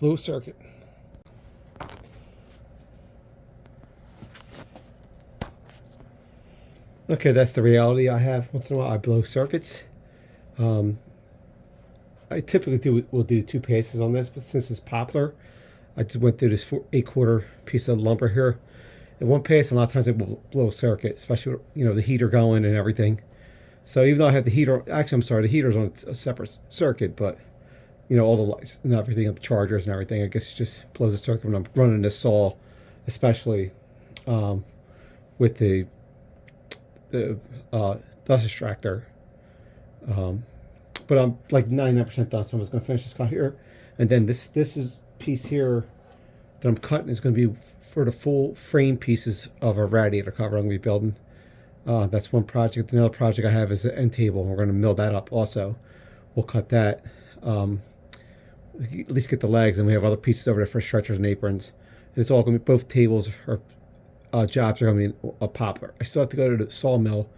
blow circuit. Okay, that's the reality I have. Once in a while I blow circuits. I typically will do 2 passes on this, but since it's poplar, I just went through this 8/4 piece of lumber here. In one pass, a lot of times it will blow a circuit, especially with, the heater going and everything. So even though I have the heater, actually I'm sorry, the heater's on a separate circuit, but all the lights and everything, the chargers and everything, I guess it just blows a circuit when I'm running this saw, especially with the dust extractor. But I'm like 99% done, so I'm just going to finish this cut here. And then this is piece here that I'm cutting is going to be for the full frame pieces of a radiator cover I'm going to be building. That's one project. Another project I have is the end table. We're going to mill that up also. We'll cut that. At least get the legs, and we have other pieces over there for stretchers and aprons. And it's all going to be, both tables or jobs are going to be a poplar. I still have to go to the sawmill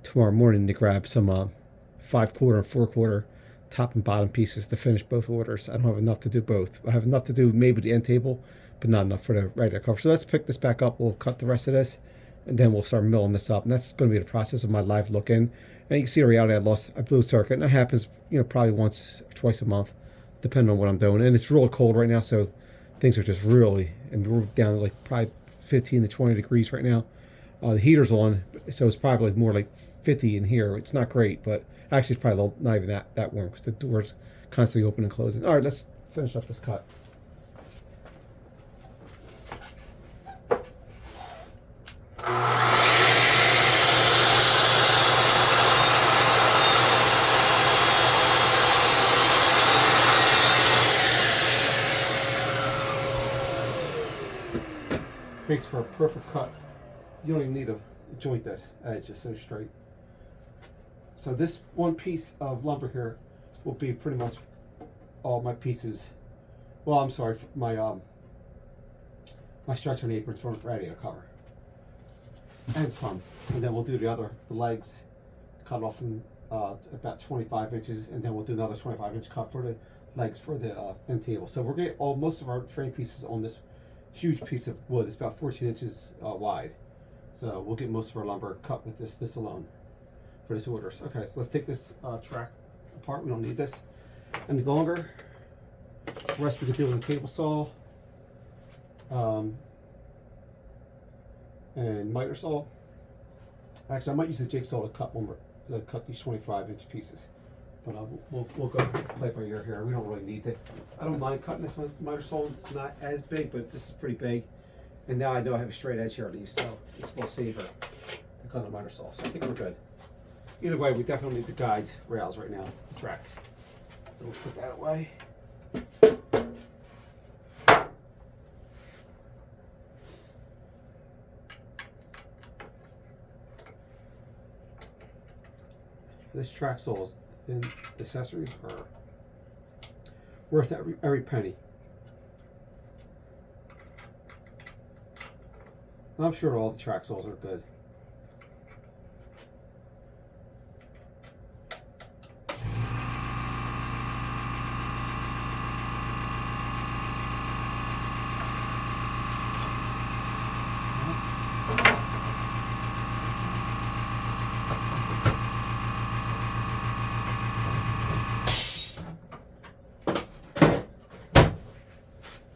tomorrow morning to grab some 5/4 and 4/4 top and bottom pieces to finish both orders. I don't have enough to do both. I have enough to do maybe the end table, but not enough for the radiator cover. So let's pick this back up. We'll cut the rest of this, and then we'll start milling this up. And that's going to be the process of my live look in. And you can see the reality, I blew a circuit, and that happens, probably once or twice a month, depending on what I'm doing. And it's really cold right now, so things are just really, and we're down to like probably 15 to 20 degrees right now. The heater's on, so it's probably more like 50 in here. It's not great, but actually it's probably not even that warm because the door's constantly open and closing. All right, let's finish up this cut. Makes for a perfect cut. You don't even need to joint this. It's just so straight. So this one piece of lumber here will be pretty much all my pieces. Well, I'm sorry, my stretcher and aprons for the radiator cover, and some. And then we'll do the legs, cut off from about 25 inches, and then we'll do another 25-inch cut for the legs for the end table. So we're getting most of our frame pieces on this huge piece of wood. It's about 14 inches wide. So we'll get most of our lumber cut with this alone for this order. Okay, so let's take this track apart. We don't need this any longer. The rest we can do with a table saw and miter saw. Actually, I might use the jigsaw to cut these 25-inch pieces. But we'll go play by ear here. We don't really need it. I don't mind cutting this one miter saw. It's not as big, but this is pretty big. And now I know I have a straight edge here at least, so it's a little safer to cut on a miter saw. So I think we're good. Either way, we definitely need the guides, rails right now, the tracks. So we'll put that away. This track saw and accessories are worth every penny. And I'm sure all the track saws are good.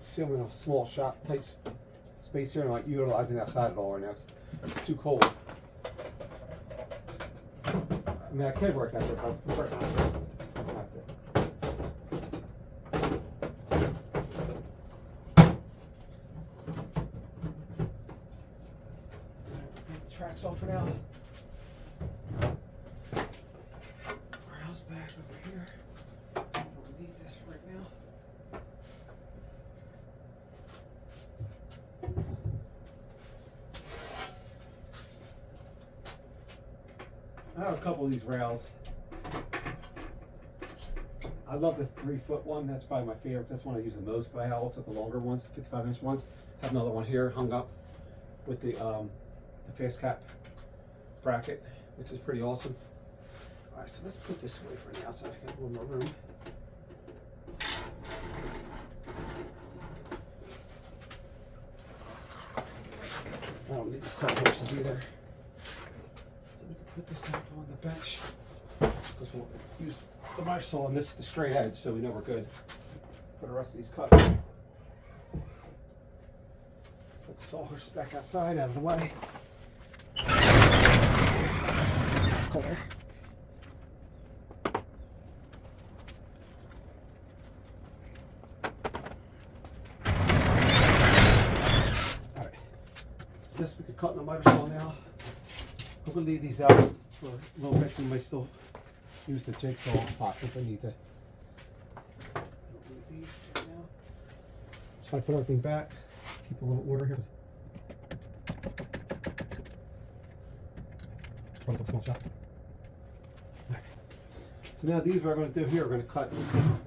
Assuming a small shop, tight space here, and I'm not utilizing outside at all right now. It's too cold. I mean, I can work out there, but I'm working on it. The tracks off for now. Rails back over here. Don't need this right now. I have a couple of these rails. I love the 3-foot one. That's probably my favorite. That's one I use the most. But I also have the longer ones, the 55-inch ones. I have another one here hung up with the face cap bracket, which is pretty awesome. All right, so let's put this away for now so I can have a little more room. sawhorses either. So we can put this up on the bench because we'll use the mesh saw on this the straight edge, so we know we're good for the rest of these cuts. Put the sawhorse back outside, out of the way. Go there. Alright. So this we could cut in the miter saw now. I'm going to leave these out for a little bit. We might still use the jigsaw pots if we need to. Try to put everything back. Keep a little order here. Probably a small shot. Right. So now these we're going to do here. We're going to cut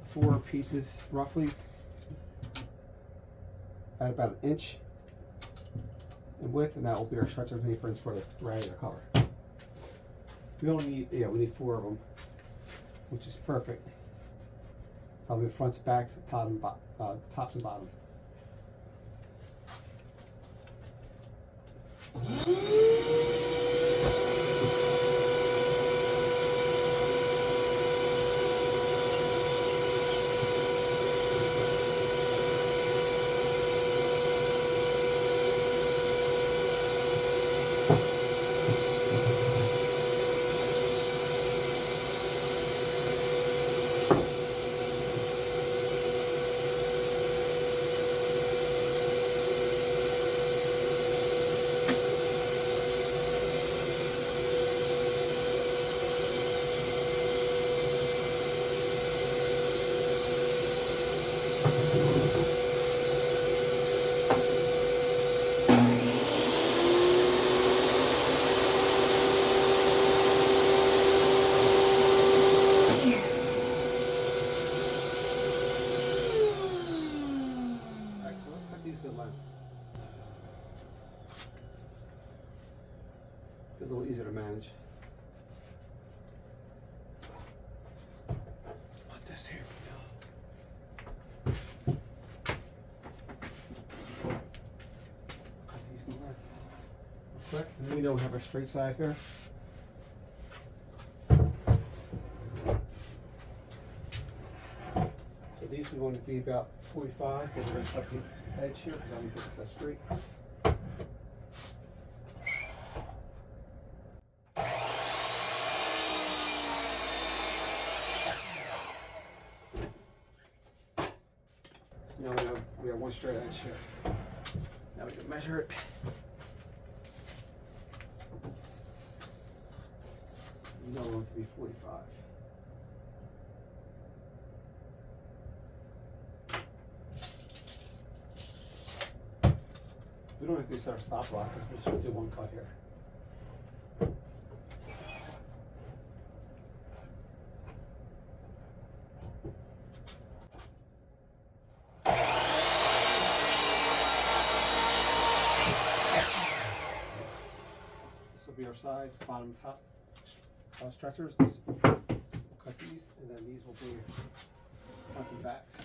4 pieces roughly at about 1 inch in width, and that will be our stretchers and aprons for the radiator cover. We only need, we need 4 of them, which is perfect. Probably the fronts, backs, tops and bottom. A little easier to manage. Put this here for now. Cut these in length. Quick, and then we know we have our straight side here. So these we want to be about 45, because we're going to cut the edge here, because I want to get this straight. Now we have 1 straight edge here. Now we can measure it. We know we want it to be 45. We don't have to set our stop block because we're just going to do 1 cut here. Be our sides, bottom, top stretchers. We'll cut these, and then these will be fronts and backs.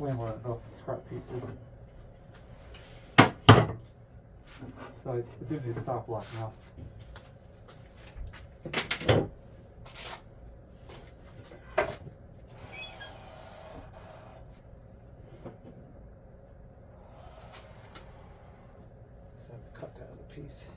way more than enough scrap pieces. So I do need to stop blocking off. So I have to cut that other piece.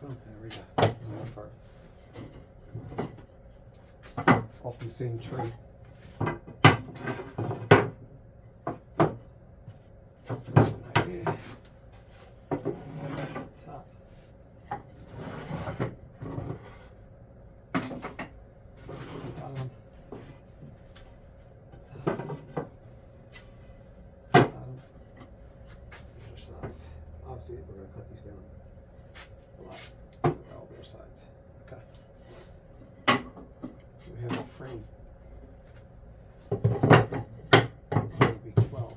Oh, there we go. Off the same tree. Just an idea. Top. Bottom. Bottom. Other sides. Obviously, we're going to cut these down a lot. So they're all their sides. Okay. So we have a frame. This will be 12.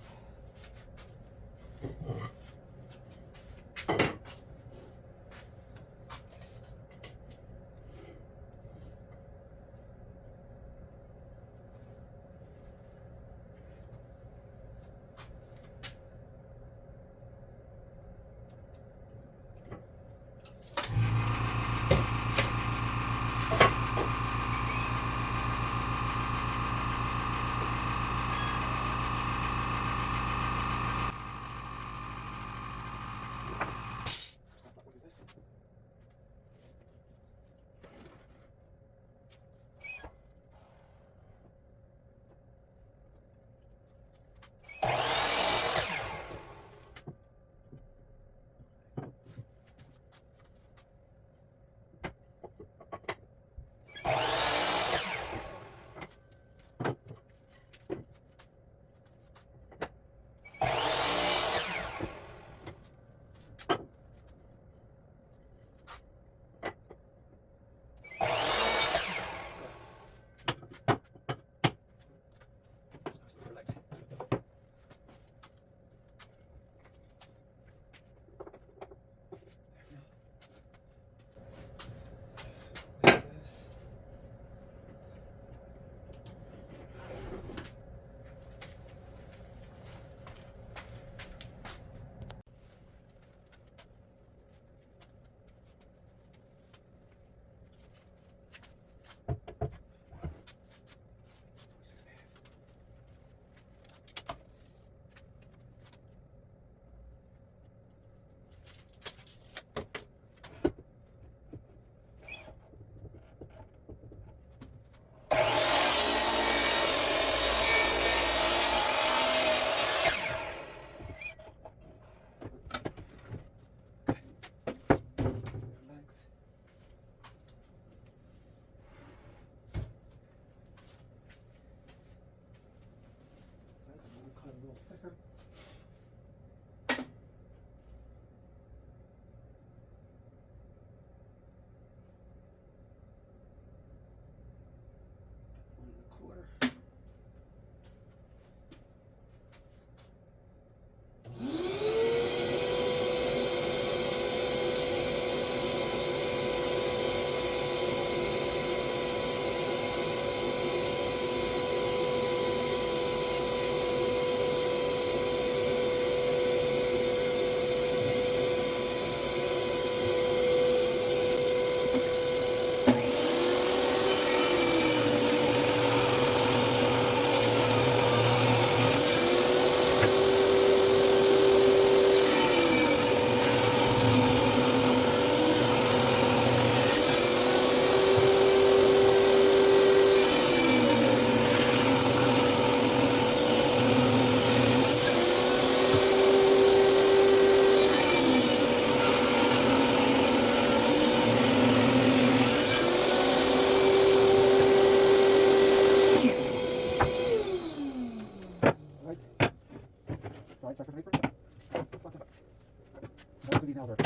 these nails are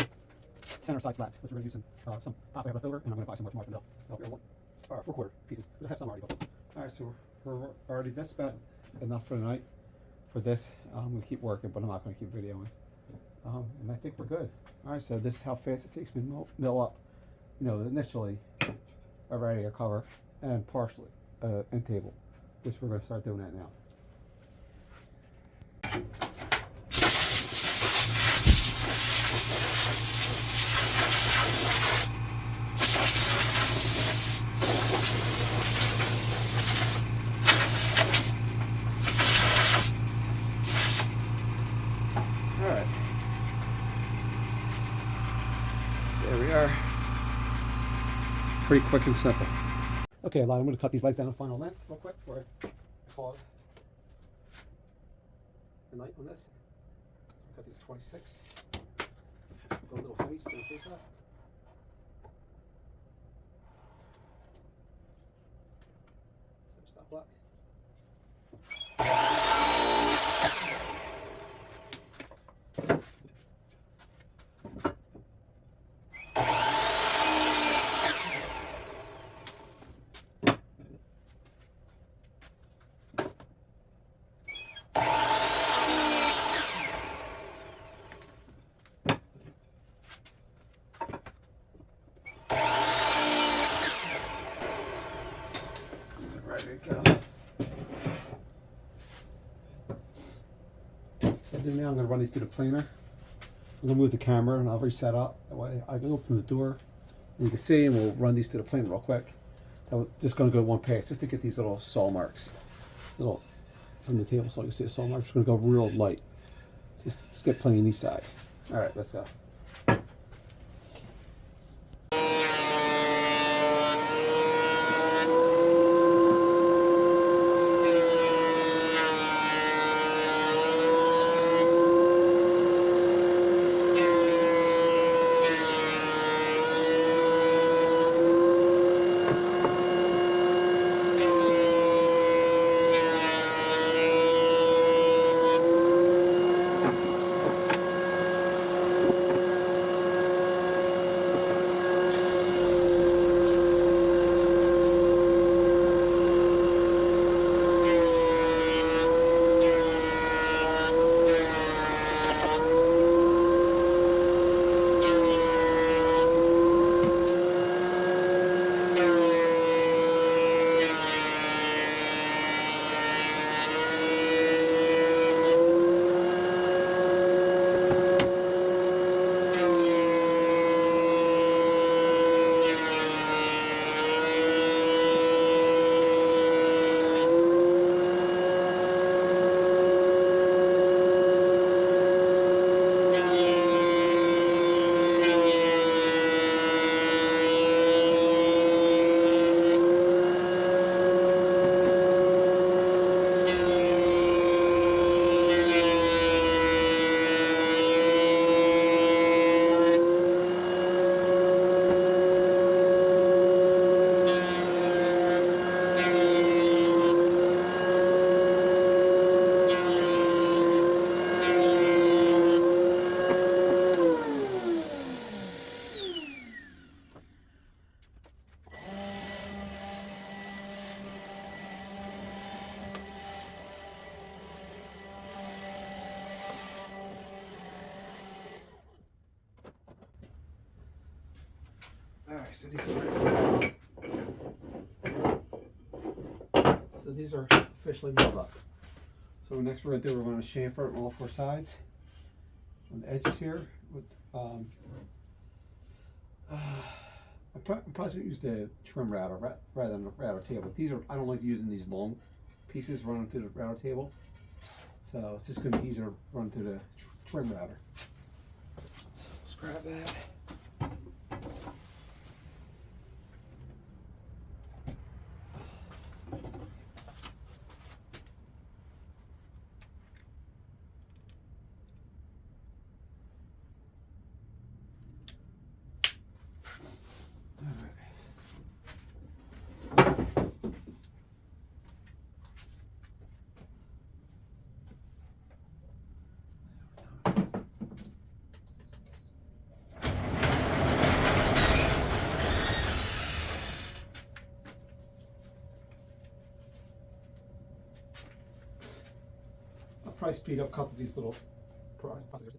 center side slats, which we're going to use some pop left over, and I'm going to buy some more tomorrow from Mill. 4/4 pieces. I have some already. All right, so we're already, that's about enough for tonight for this. I'm going to keep working, but I'm not going to keep videoing. And I think we're good. All right, so this is how fast it takes me to mill up, initially a radiator cover and partially end table, which we're going to start doing that now. All right. There we are. Pretty quick and simple. Okay, I'm going to cut these legs down to final length real quick before I call it a night on this. Cut these to 26. Go a little heavy, just on the safe side. Set stop block. Now I'm going to run these through the planer. I'm going to move the camera and I'll reset up. That way I can open the door and you can see, and we'll run these through the planer real quick. I'm just going to go one pass just to get these little saw marks, little from the table, so you can see the saw marks. Just going to go real light. Just skip plane each side. All right, let's go. Alright, so these are officially milled up. So next we're going to do, we're going to chamfer on all four sides on the edges here. With I'm probably going to use the trim router rather than the router table. These are, I don't like using these long pieces running through the router table, so it's just going to be easier to run through the trim router. So let's grab that. probably speed up a couple of these little processes.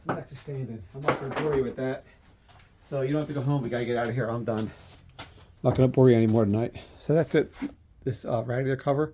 Next is sanding. I'm not going to bore you with that. So you don't have to go home. We got to get out of here. I'm done. Not going to bore you anymore tonight. So that's it. This radiator cover.